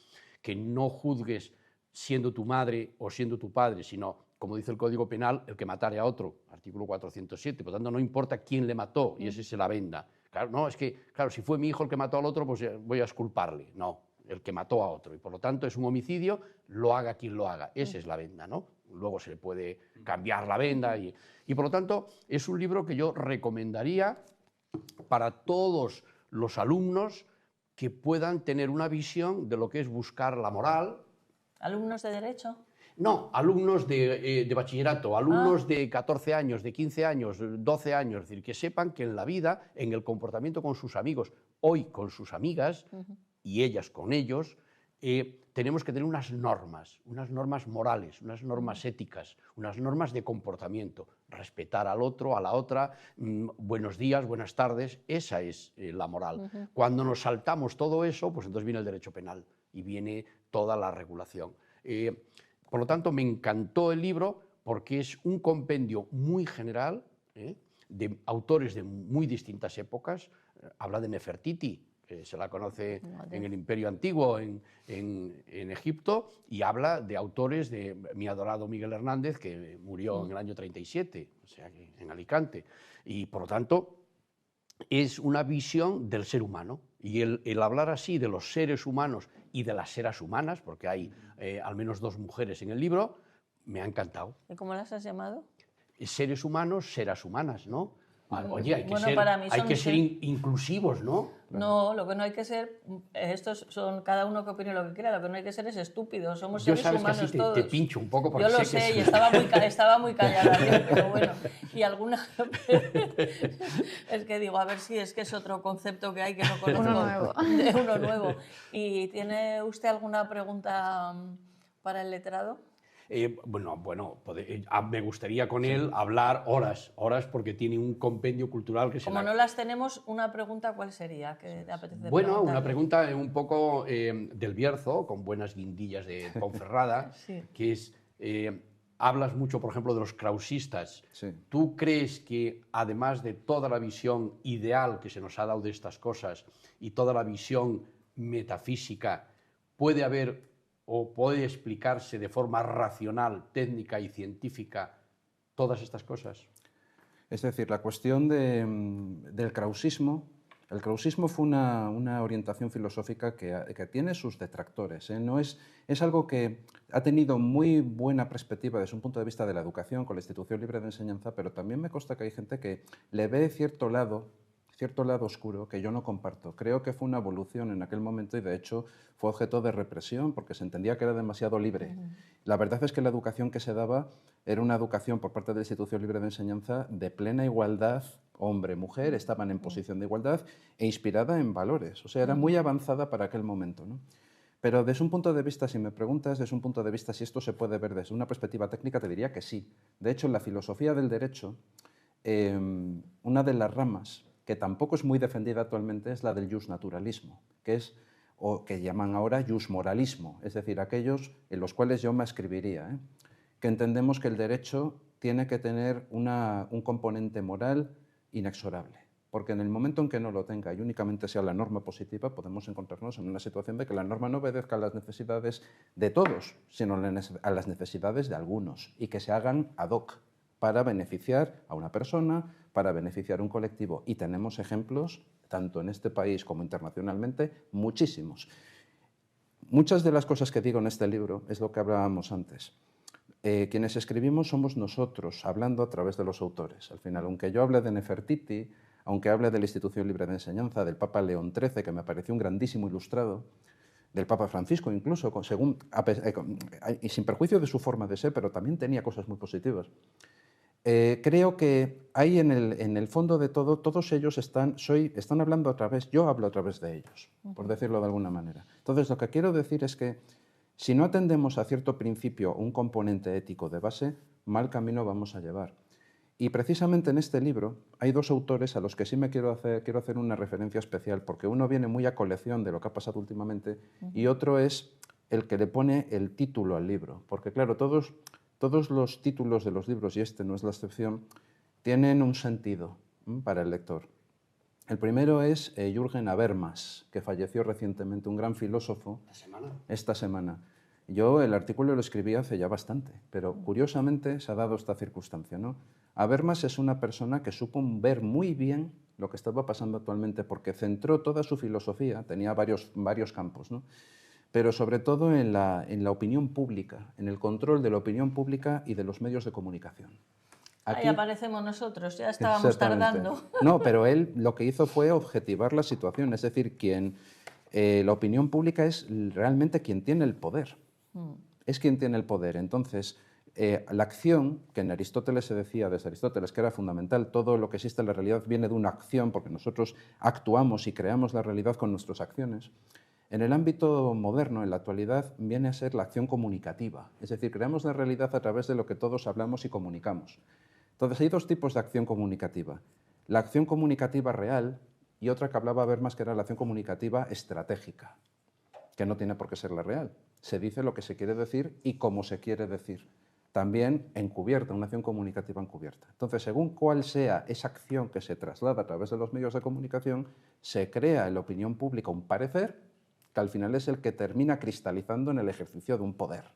que no juzgues siendo tu madre o siendo tu padre, sino, como dice el Código Penal, el que matare a otro, artículo 407. Por tanto, no importa quién le mató, y ese se la venda. Claro, no, es que, claro, si fue mi hijo el que mató al otro, pues voy a exculparle. No, el que mató a otro. Y por lo tanto es un homicidio, lo haga quien lo haga. Esa es la venda, ¿no? Luego se le puede cambiar la venda. Y por lo tanto es un libro que yo recomendaría para todos los alumnos que puedan tener una visión de lo que es buscar la moral. ¿Alumnos de Derecho? No, alumnos de bachillerato, alumnos de 14 años, de 15 años, 12 años, es decir, que sepan que en la vida, en el comportamiento con sus amigos, hoy con sus amigas y ellas con ellos, tenemos que tener unas normas morales, unas normas éticas, unas normas de comportamiento, respetar al otro, a la otra, buenos días, buenas tardes, esa es la moral. Cuando nos saltamos todo eso, pues entonces viene el derecho penal y viene toda la regulación. Por lo tanto, me encantó el libro porque es un compendio muy general de autores de muy distintas épocas. Habla de Nefertiti, que se la conoce en el Imperio Antiguo, en Egipto, y habla de autores de mi adorado Miguel Hernández, que murió en el año 37, o sea, en Alicante. Y, por lo tanto, es una visión del ser humano. Y el hablar así de los seres humanos y de las seras humanas, porque hay al menos 2 mujeres en el libro, me ha encantado. ¿Y cómo las has llamado? Seres humanos, seras humanas, ¿no? Oye, hay que Bueno, ser inclusivos, ¿no? No, lo que no hay que ser, estos son cada uno que opine lo que quiera, lo que no hay que ser es estúpido, somos Yo seres sabes humanos que así todos. te pincho un poco porque yo lo sé sé que y estaba muy callada yo, pero bueno, y alguna es que digo, a ver si es que es otro concepto que hay que no conozco. Uno nuevo. De uno nuevo. ¿Y tiene usted alguna pregunta para el letrado? Me gustaría con él hablar horas, porque tiene un compendio cultural que se... Como no las tenemos, una pregunta, ¿cuál sería? ¿Qué te apetece Bueno, una pregunta un poco del Bierzo, con buenas guindillas de Ponferrada, Sí. que es, hablas mucho, por ejemplo, de los krausistas. Sí. ¿Tú crees que, además de toda la visión ideal que se nos ha dado de estas cosas y toda la visión metafísica, puede haber o puede explicarse de forma racional, técnica y científica todas estas cosas? Es decir, la cuestión del krausismo, el krausismo fue una orientación filosófica que tiene sus detractores. No es algo que ha tenido muy buena perspectiva desde un punto de vista de la educación con la institución libre de enseñanza, pero también me consta que hay gente que le ve cierto lado oscuro que yo no comparto. Creo que fue una evolución en aquel momento y de hecho fue objeto de represión porque se entendía que era demasiado libre. La verdad es que la educación que se daba era una educación por parte de la institución libre de enseñanza de plena igualdad, hombre-mujer, estaban en posición de igualdad e inspirada en valores. O sea, era muy avanzada para aquel momento, ¿no? Pero desde un punto de vista, si me preguntas, desde un punto de vista si esto se puede ver desde una perspectiva técnica, te diría que sí. De hecho, en la filosofía del derecho, una de las ramas que tampoco es muy defendida actualmente es la del justnaturalismo, que es, o que llaman ahora justmoralismo, es decir, aquellos en los cuales yo me escribiría, que entendemos que el derecho tiene que tener un componente moral inexorable, porque en el momento en que no lo tenga y únicamente sea la norma positiva, podemos encontrarnos en una situación de que la norma no obedezca a las necesidades de todos, sino a las necesidades de algunos, y que se hagan ad hoc para beneficiar a una persona, para beneficiar a un colectivo. Y tenemos ejemplos, tanto en este país como internacionalmente, muchísimos. Muchas de las cosas que digo en este libro es lo que hablábamos antes. Quienes escribimos somos nosotros, hablando a través de los autores. Al final, aunque yo hable de Nefertiti, aunque hable de la Institución Libre de Enseñanza, del Papa León XIII, que me pareció un grandísimo ilustrado, del Papa Francisco incluso, y sin perjuicio de su forma de ser, pero también tenía cosas muy positivas. Creo que ahí en el fondo de todo, todos ellos están hablando a través, yo hablo a través de ellos, por decirlo de alguna manera. Entonces, lo que quiero decir es que si no atendemos a cierto principio, un componente ético de base, mal camino vamos a llevar. Y precisamente en este libro hay 2 autores a los que sí me quiero hacer una referencia especial, porque uno viene muy a colección de lo que ha pasado últimamente y otro es el que le pone el título al libro, porque claro, todos los títulos de los libros, y este no es la excepción, tienen un sentido para el lector. El primero es Jürgen Habermas, que falleció recientemente, un gran filósofo. Esta semana. Yo el artículo lo escribí hace ya bastante, pero curiosamente se ha dado esta circunstancia, ¿no? Habermas es una persona que supo ver muy bien lo que estaba pasando actualmente, porque centró toda su filosofía, tenía varios campos, ¿no? Pero sobre todo en la opinión pública, en el control de la opinión pública y de los medios de comunicación. Ahí aparecemos nosotros, ya estábamos tardando. No, pero él lo que hizo fue objetivar la situación, es decir, la opinión pública es realmente quien tiene el poder. es quien tiene el poder. Entonces, la acción, que en Aristóteles se decía, desde Aristóteles, que era fundamental, todo lo que existe en la realidad viene de una acción, porque nosotros actuamos y creamos la realidad con nuestras acciones. En el ámbito moderno, en la actualidad, viene a ser la acción comunicativa, es decir, creamos la realidad a través de lo que todos hablamos y comunicamos. Entonces, hay dos tipos de acción comunicativa. La acción comunicativa real y otra que hablaba Habermas, que era la acción comunicativa estratégica, que no tiene por qué ser la real. Se dice lo que se quiere decir y cómo se quiere decir. También encubierta, una acción comunicativa encubierta. Entonces, según cuál sea esa acción que se traslada a través de los medios de comunicación, se crea en la opinión pública un parecer que al final es el que termina cristalizando en el ejercicio de un poder.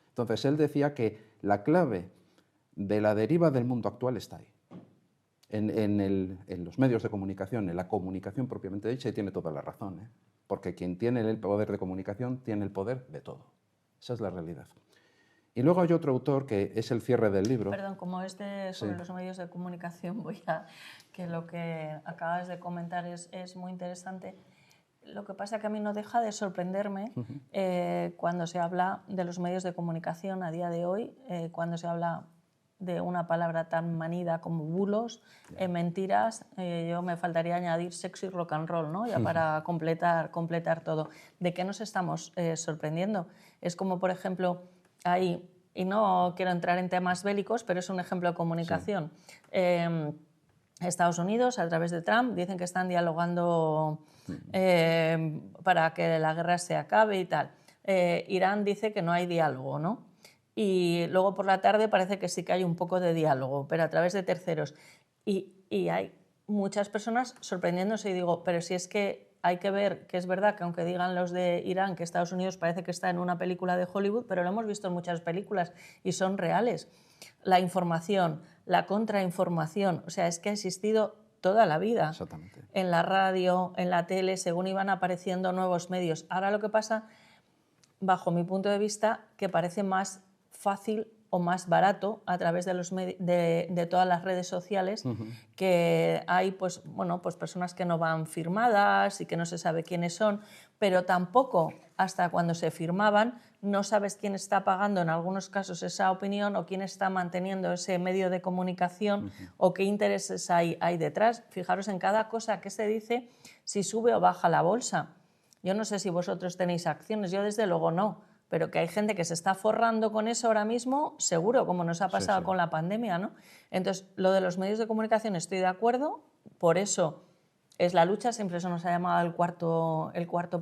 Entonces, él decía que la clave de la deriva del mundo actual está ahí, en los medios de comunicación, en la comunicación propiamente dicha, y tiene toda la razón, porque quien tiene el poder de comunicación tiene el poder de todo. Esa es la realidad. Y luego hay otro autor que es el cierre del libro. Perdón, como es sobre los medios de comunicación, que lo que acabas de comentar es muy interesante. Lo que pasa es que a mí no deja de sorprenderme cuando se habla de los medios de comunicación a día de hoy, cuando se habla de una palabra tan manida como bulos, mentiras, yo me faltaría añadir sexo y rock and roll, ¿no? Ya para completar todo. ¿De qué nos estamos sorprendiendo? Es como, por ejemplo, ahí, y no quiero entrar en temas bélicos, pero es un ejemplo de comunicación. Sí. Estados Unidos, a través de Trump, dicen que están dialogando para que la guerra se acabe y tal. Irán dice que no hay diálogo, ¿no? Y luego por la tarde parece que sí que hay un poco de diálogo, pero a través de terceros. Y hay muchas personas sorprendiéndose y digo, pero si es que hay que ver que es verdad que aunque digan los de Irán que Estados Unidos parece que está en una película de Hollywood, pero lo hemos visto en muchas películas y son reales. La información, la contrainformación, o sea, es que ha existido toda la vida. Exactamente. En la radio, en la tele, según iban apareciendo nuevos medios. Ahora lo que pasa, bajo mi punto de vista, que parece más fácil o más barato a través de todas las redes sociales, que hay pues personas que no van firmadas y que no se sabe quiénes son, pero tampoco hasta cuando se firmaban no sabes quién está pagando en algunos casos esa opinión o quién está manteniendo ese medio de comunicación o qué intereses hay detrás. Fijaros en cada cosa que se dice, si sube o baja la bolsa. Yo no sé si vosotros tenéis acciones, yo desde luego no, pero que hay gente que se está forrando con eso ahora mismo, seguro, como nos ha pasado con la pandemia, ¿no? Entonces, lo de los medios de comunicación estoy de acuerdo, por eso es la lucha, siempre eso nos ha llamado el cuarto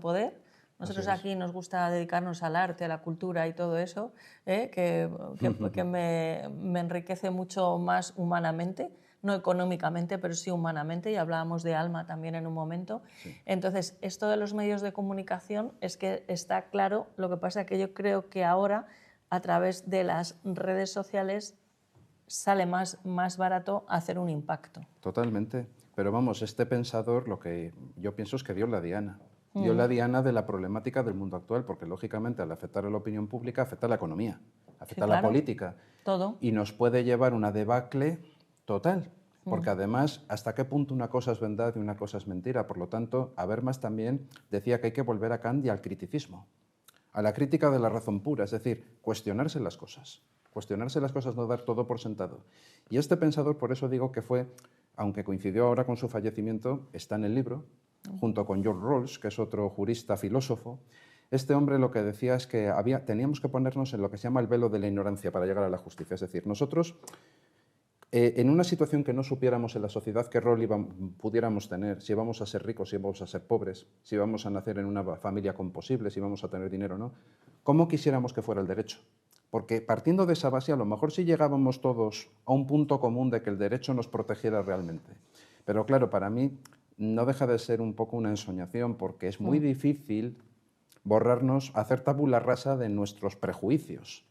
poder. Nosotros aquí nos gusta dedicarnos al arte, a la cultura y todo eso, que me enriquece mucho más humanamente, no económicamente, pero sí humanamente, y hablábamos de alma también en un momento. Sí. Entonces, esto de los medios de comunicación es que está claro, lo que pasa es que yo creo que ahora, a través de las redes sociales, sale más barato hacer un impacto. Totalmente, pero vamos, este pensador lo que yo pienso es que dio la diana. Dio la diana de la problemática del mundo actual, porque lógicamente al afectar a la opinión pública afecta a la economía, afecta a la política. Todo. Y nos puede llevar una debacle total, porque además, ¿hasta qué punto una cosa es verdad y una cosa es mentira? Por lo tanto, Habermas también decía que hay que volver a Kant y al criticismo, a la crítica de la razón pura, es decir, cuestionarse las cosas, no dar todo por sentado. Y este pensador, por eso digo que fue, aunque coincidió ahora con su fallecimiento, está en el libro, junto con George Rawls, que es otro jurista filósofo. Este hombre lo que decía es que teníamos que ponernos en lo que se llama el velo de la ignorancia para llegar a la justicia. Es decir, nosotros, en una situación que no supiéramos en la sociedad qué rol pudiéramos tener, si íbamos a ser ricos, si íbamos a ser pobres, si íbamos a nacer en una familia composible, si íbamos a tener dinero o no, ¿cómo quisiéramos que fuera el derecho? Porque partiendo de esa base, a lo mejor sí llegábamos todos a un punto común de que el derecho nos protegiera realmente. Pero claro, para mí no deja de ser un poco una ensoñación, porque es muy difícil borrarnos, hacer tabula rasa de nuestros prejuicios.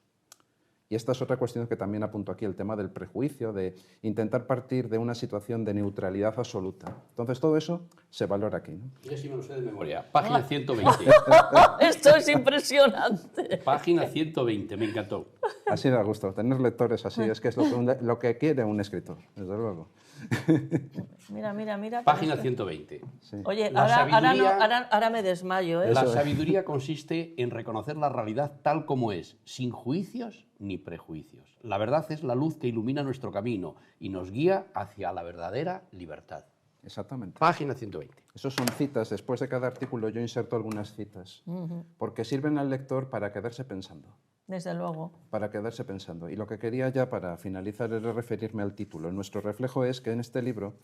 Y esta es otra cuestión que también apunto aquí, el tema del prejuicio, de intentar partir de una situación de neutralidad absoluta. Entonces, todo eso se valora aquí, ¿no? Yo sí me lo sé de memoria. Página 120. Esto es impresionante. Página 120, me encantó. Así da gusto, tener lectores así, es que es lo que quiere un escritor, desde luego. Mira. Página 120. Sí. Oye, La ahora me desmayo, ¿eh? La sabiduría consiste en reconocer la realidad tal como es, sin juicios ni prejuicios. La verdad es la luz que ilumina nuestro camino y nos guía hacia la verdadera libertad. Exactamente. Página 120. Esos son citas. Después de cada artículo yo inserto algunas citas, porque sirven al lector para quedarse pensando. Desde luego. Para quedarse pensando. Y lo que quería ya para finalizar era referirme al título. Nuestro reflejo es que en este libro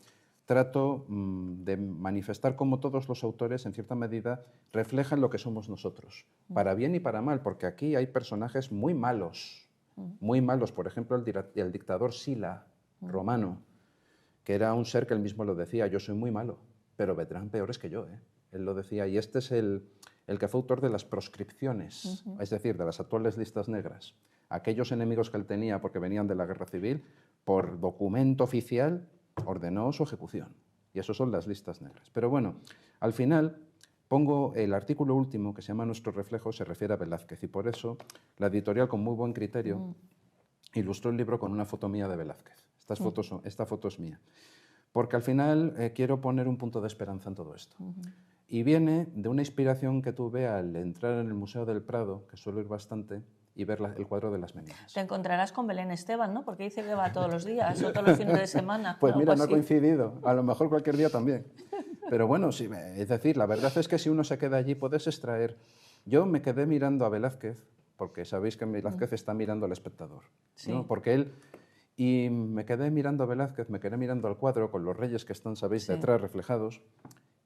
trato de manifestar cómo todos los autores, en cierta medida, reflejan lo que somos nosotros, para bien y para mal, porque aquí hay personajes muy malos. Por ejemplo, el dictador Sila, romano, que era un ser que él mismo lo decía, yo soy muy malo, pero vendrán peores que yo. Él lo decía, y este es el que fue autor de las proscripciones, es decir, de las actuales listas negras. Aquellos enemigos que él tenía porque venían de la guerra civil, por documento oficial, ordenó su ejecución. Y eso son las listas negras. Pero bueno, al final pongo el artículo último, que se llama Nuestro reflejo, se refiere a Velázquez, y por eso la editorial, con muy buen criterio, ilustró el libro con una foto mía de Velázquez. Esta foto es mía. Porque al final quiero poner un punto de esperanza en todo esto. Y viene de una inspiración que tuve al entrar en el Museo del Prado, que suelo ir bastante, y ver el cuadro de las Meninas. Te encontrarás con Belén Esteban, ¿no? Porque dice que va todos los días o todos los fines de semana. Pues mira, no ha así. coincidido. A lo mejor cualquier día también. Pero bueno, sí, es decir, la verdad es que si uno se queda allí puedes extraer. Yo me quedé mirando a Velázquez, porque sabéis que Velázquez está mirando al espectador. Sí. ¿no? Porque él... Y me quedé mirando a Velázquez, me quedé mirando al cuadro con los reyes que están, sabéis, detrás reflejados,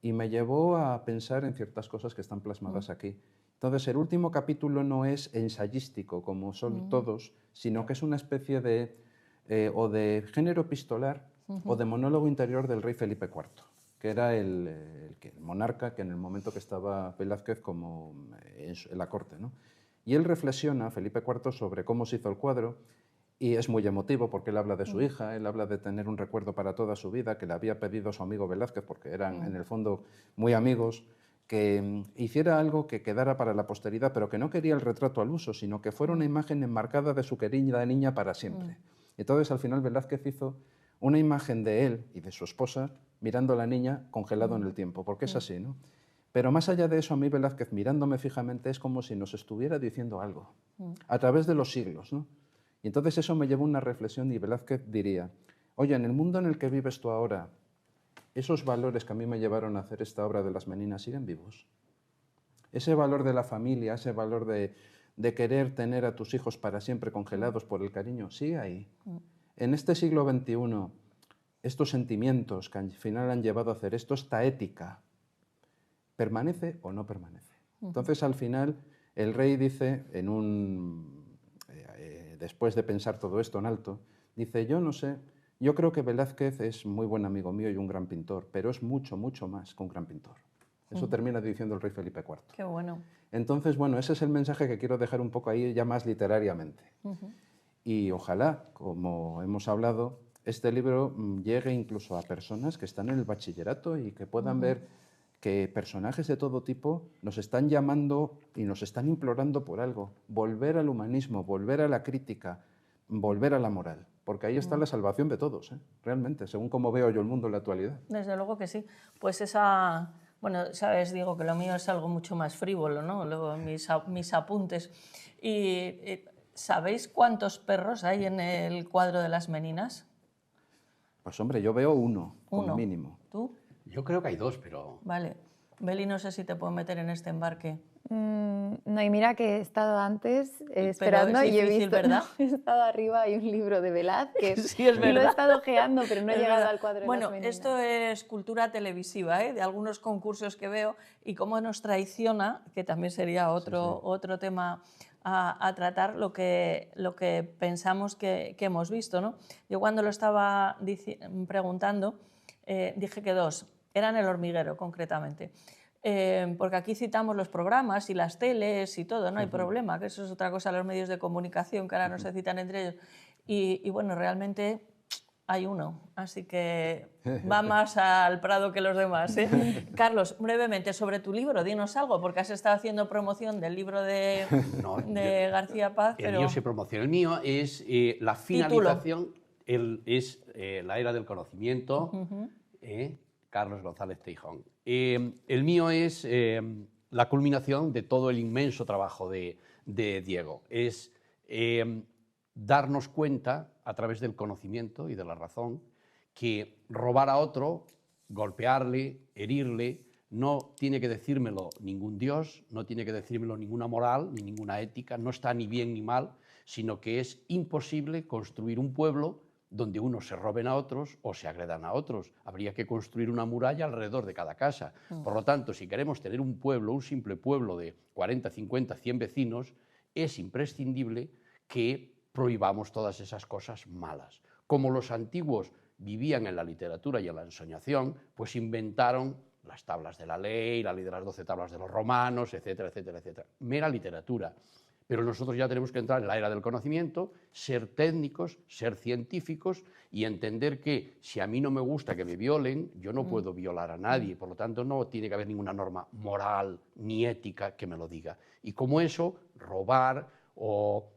y me llevó a pensar en ciertas cosas que están plasmadas aquí. Entonces, el último capítulo no es ensayístico, como son todos, sino que es una especie de o de género epistolar o de monólogo interior del rey Felipe IV, que era el monarca que en el momento que estaba Velázquez como en la corte, ¿no? Y él reflexiona, Felipe IV, sobre cómo se hizo el cuadro, y es muy emotivo porque él habla de su hija, él habla de tener un recuerdo para toda su vida que le había pedido su amigo Velázquez, porque eran en el fondo muy amigos, que hiciera algo que quedara para la posteridad, pero que no quería el retrato al uso, sino que fuera una imagen enmarcada de su querida niña para siempre. Entonces, al final, Velázquez hizo una imagen de él y de su esposa mirando a la niña congelado en el tiempo, porque es así, ¿no? Pero más allá de eso, a mí Velázquez, mirándome fijamente, es como si nos estuviera diciendo algo, a través de los siglos, ¿no? Y entonces eso me llevó a una reflexión y Velázquez diría, oye, en el mundo en el que vives tú ahora, ¿esos valores que a mí me llevaron a hacer esta obra de las Meninas siguen vivos? Ese valor de la familia, ese valor de querer tener a tus hijos para siempre congelados por el cariño, sigue ahí. En este siglo XXI, estos sentimientos que al final han llevado a hacer esto, esta ética, ¿permanece o no permanece? Entonces, al final, el rey dice, después de pensar todo esto en alto, dice, yo no sé, yo creo que Velázquez es muy buen amigo mío y un gran pintor, pero es mucho, mucho más que un gran pintor. Eso termina diciendo el rey Felipe IV. Qué bueno. Entonces, bueno, ese es el mensaje que quiero dejar un poco ahí ya más literariamente. Y ojalá, como hemos hablado, este libro llegue incluso a personas que están en el bachillerato y que puedan ver que personajes de todo tipo nos están llamando y nos están implorando por algo. Volver al humanismo, volver a la crítica, volver a la moral. Porque ahí está la salvación de todos, realmente, según como veo yo el mundo en la actualidad. Desde luego que sí. Pues esa... Bueno, sabes, digo que lo mío es algo mucho más frívolo, ¿no? Luego mis apuntes. Y ¿sabéis cuántos perros hay en el cuadro de las Meninas? Pues hombre, yo veo uno, como mínimo. ¿Tú? Yo creo que hay dos, pero... Vale. Beli, no sé si te puedo meter en este embarque. No, y mira que he estado antes esperando pero es difícil, y he visto, ¿verdad? he estado arriba, hay un libro de Velázquez, Sí, es y verdad. lo he estado ojeando, pero no he Es llegado verdad. al cuadro de Bueno, las Meninas. esto es cultura televisiva, de algunos concursos que veo y cómo nos traiciona, que también sería otro tema a tratar, lo que pensamos que hemos visto, ¿no? Yo cuando lo estaba preguntando dije que dos, eran El Hormiguero concretamente. Porque aquí citamos los programas y las teles y todo, no hay problema, que eso es otra cosa, los medios de comunicación que ahora no se citan entre ellos. Y bueno, realmente hay uno, así que va más al Prado que los demás. Carlos, brevemente sobre tu libro, dinos algo, porque has estado haciendo promoción del libro de García Paz. El mío se promociona. El mío es la finalización... es La era del conocimiento, Carlos González Teijón. El mío es la culminación de todo el inmenso trabajo de Diego. Es darnos cuenta, a través del conocimiento y de la razón, que robar a otro, golpearle, herirle, no tiene que decírmelo ningún Dios, no tiene que decírmelo ninguna moral, ni ninguna ética, no está ni bien ni mal, sino que es imposible construir un pueblo donde unos se roben a otros o se agredan a otros. Habría que construir una muralla alrededor de cada casa. Por lo tanto, si queremos tener un pueblo, un simple pueblo de 40, 50, 100 vecinos, es imprescindible que prohibamos todas esas cosas malas. Como los antiguos vivían en la literatura y en la ensoñación, pues inventaron las tablas de la ley, la ley de las 12 tablas de los romanos, etcétera, etcétera, etcétera. Mera literatura. Pero nosotros ya tenemos que entrar en la era del conocimiento, ser técnicos, ser científicos y entender que si a mí no me gusta que me violen, yo no puedo violar a nadie. Por lo tanto, no tiene que haber ninguna norma moral ni ética que me lo diga. Y como eso, robar o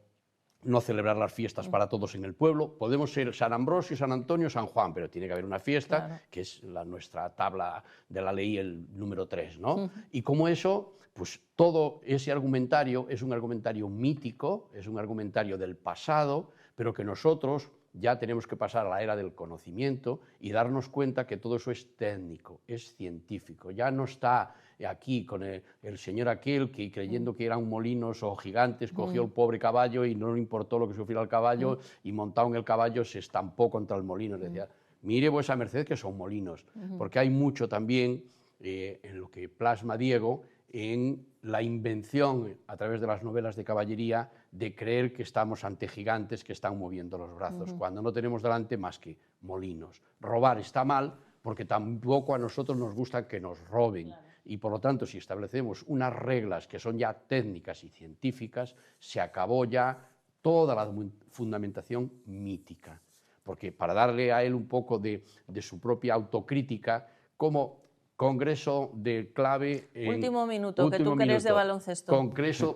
no celebrar las fiestas para todos en el pueblo. Podemos ser San Ambrosio, San Antonio, San Juan, pero tiene que haber una fiesta, claro, que es nuestra tabla de la ley, el número 3, ¿no? Y como eso, pues todo ese argumentario es un argumentario mítico, es un argumentario del pasado, pero que nosotros ya tenemos que pasar a la era del conocimiento y darnos cuenta que todo eso es técnico, es científico. Ya no está aquí con el señor aquel que, creyendo que eran molinos o gigantes, cogió el pobre caballo y no le importó lo que sufriera el caballo y montado en el caballo se estampó contra el molino. Le decía, mire vuesa merced que son molinos, porque hay mucho también en lo que plasma Diego, en la invención a través de las novelas de caballería de creer que estamos ante gigantes que están moviendo los brazos, cuando no tenemos delante más que molinos. Robar está mal porque tampoco a nosotros nos gusta que nos roben. Claro. Y por lo tanto, si establecemos unas reglas que son ya técnicas y científicas, se acabó ya toda la fundamentación mítica. Porque para darle a él un poco de su propia autocrítica, como Congreso de Clave... Último minuto, que tú eres de baloncesto.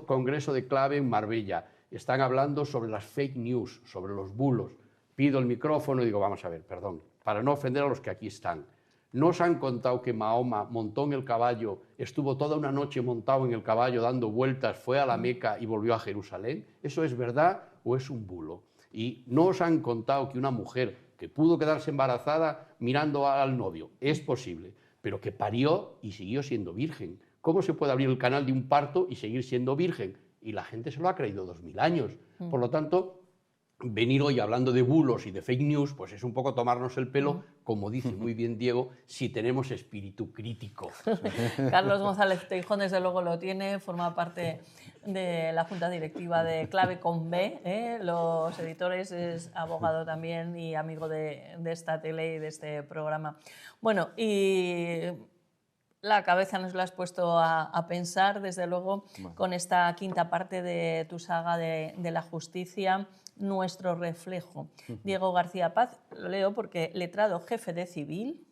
Congreso de Clave en Marbella. Están hablando sobre las fake news, sobre los bulos. Pido el micrófono y digo, vamos a ver, perdón, para no ofender a los que aquí están. ¿No os han contado que Mahoma montó en el caballo, estuvo toda una noche montado en el caballo dando vueltas, fue a la Meca y volvió a Jerusalén? ¿Eso es verdad o es un bulo? Y no os han contado que una mujer que pudo quedarse embarazada mirando al novio, es posible, pero que parió y siguió siendo virgen. ¿Cómo se puede abrir el canal de un parto y seguir siendo virgen? Y la gente se lo ha creído 2000 años. Por lo tanto, venir hoy hablando de bulos y de fake news, pues es un poco tomarnos el pelo, como dice muy bien Diego, si tenemos espíritu crítico. Carlos González Teijón, desde luego lo tiene, forma parte de la Junta Directiva de Clave con B, los editores, es abogado también y amigo de esta tele y de este programa. Bueno, y la cabeza nos la has puesto a pensar, desde luego, con esta quinta parte de tu saga de la justicia, Nuestro reflejo. Diego García Paz, lo leo porque letrado jefe de civil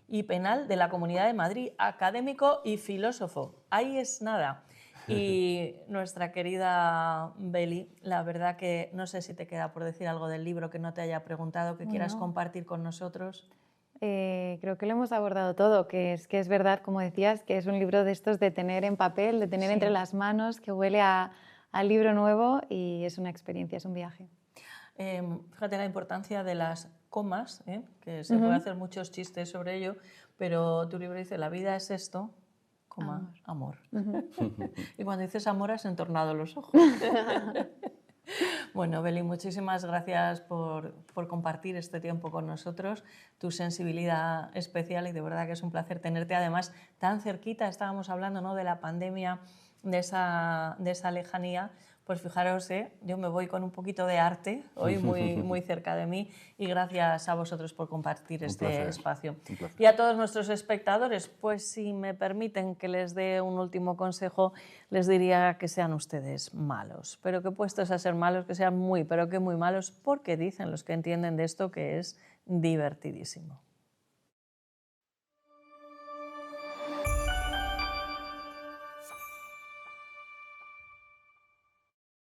y penal de la Comunidad de Madrid, académico y filósofo. Ahí es nada. Y nuestra querida Beli, la verdad que no sé si te queda por decir algo del libro que no te haya preguntado, que quieras compartir con nosotros. Creo que lo hemos abordado todo, que es verdad, como decías, que es un libro de estos de tener en papel, de tener entre las manos, que huele al libro nuevo y es una experiencia, es un viaje. Fíjate la importancia de las comas, que se puede hacer muchos chistes sobre ello, pero tu libro dice, la vida es esto, coma, amor. Y cuando dices amor has entornado los ojos. Bueno, Beli, muchísimas gracias por compartir este tiempo con nosotros, tu sensibilidad especial, y de verdad que es un placer tenerte además tan cerquita. Estábamos hablando, ¿no?, de la pandemia, de esa lejanía. Pues fijaros, yo me voy con un poquito de arte hoy muy cerca de mí, y gracias a vosotros por compartir este espacio. Y a todos nuestros espectadores, pues si me permiten que les dé un último consejo, les diría que sean ustedes malos, pero que puestos a ser malos, que sean muy, pero que muy malos, porque dicen los que entienden de esto que es divertidísimo.